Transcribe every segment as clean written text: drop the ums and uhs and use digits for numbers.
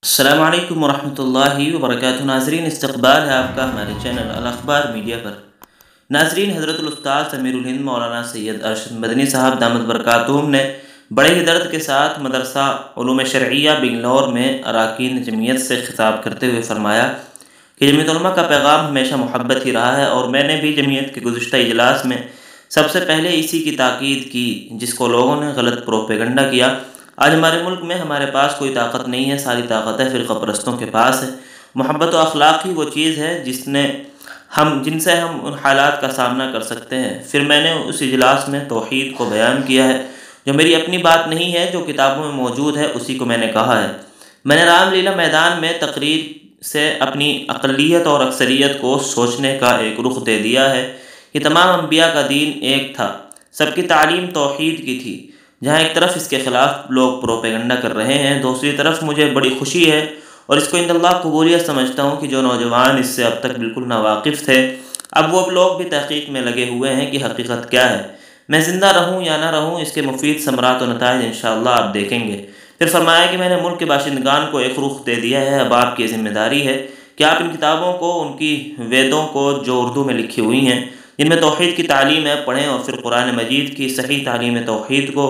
السلام علیکم ورحمۃ اللہ وبرکاتہ۔ ناظرین، استقبال ہے آپ کا ہمارے چینل الاخبار میڈیا پر۔ ناظرین، حضرت الاستاذ امیر الہند مولانا سید ارشد مدنی صاحب دامت برکاتہم نے بڑے ہی درد کے ساتھ مدرسہ علوم شرعیہ بنگلور میں اراکین جمعیت سے خطاب کرتے ہوئے فرمایا کہ جمعیت علماء کا پیغام ہمیشہ محبت ہی رہا ہے، اور میں نے بھی جمعیت کے گزشتہ اجلاس میں سب سے پہلے اسی کی تاکید کی جس کو لوگوں نے غلط پروپیگنڈا کیا۔ آج ہمارے ملک میں ہمارے پاس کوئی طاقت نہیں ہے، ساری طاقت ہے فرقہ پرستوں کے پاس ہے۔ محبت و اخلاق ہی وہ چیز ہے جن سے ہم ان حالات کا سامنا کر سکتے ہیں۔ پھر میں نے اس اجلاس میں توحید کو بیان کیا ہے، جو میری اپنی بات نہیں ہے، جو کتابوں میں موجود ہے اسی کو میں نے کہا ہے۔ میں نے رام لیلا میدان میں تقریر سے اپنی اقلیت اور اکثریت کو سوچنے کا ایک رخ دے دیا ہے کہ تمام انبیاء کا دین ایک تھا، سب کی تعلیم توحید کی تھی۔ جہاں ایک طرف اس کے خلاف لوگ پروپیگنڈا کر رہے ہیں، دوسری طرف مجھے بڑی خوشی ہے اور اس کو عند اللہ قبولیت سمجھتا ہوں کہ جو نوجوان اس سے اب تک بالکل ناواقف تھے، اب وہ لوگ بھی تحقیق میں لگے ہوئے ہیں کہ حقیقت کیا ہے۔ میں زندہ رہوں یا نہ رہوں، اس کے مفید ثمرات و نتائج انشاءاللہ آپ دیکھیں گے۔ پھر فرمایا کہ میں نے ملک کے باشندگان کو ایک رخ دے دیا ہے، اب آپ کی ذمہ داری ہے کہ آپ ان کتابوں کو، ان کی ویدوں کو جو اردو میں لکھی ہوئی ہیں، جن میں توحید کی تعلیم ہے، پڑھیں، اور پھر قرآن مجید کی صحیح تعلیم توحید کو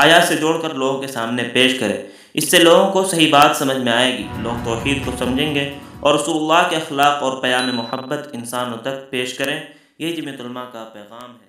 آیات سے جوڑ کر لوگوں کے سامنے پیش کریں۔ اس سے لوگوں کو صحیح بات سمجھ میں آئے گی، لوگ توحید کو سمجھیں گے اور رسول اللہ کے اخلاق اور پیام محبت انسانوں تک پیش کریں۔ یہ جمعیت علماء کا پیغام ہے۔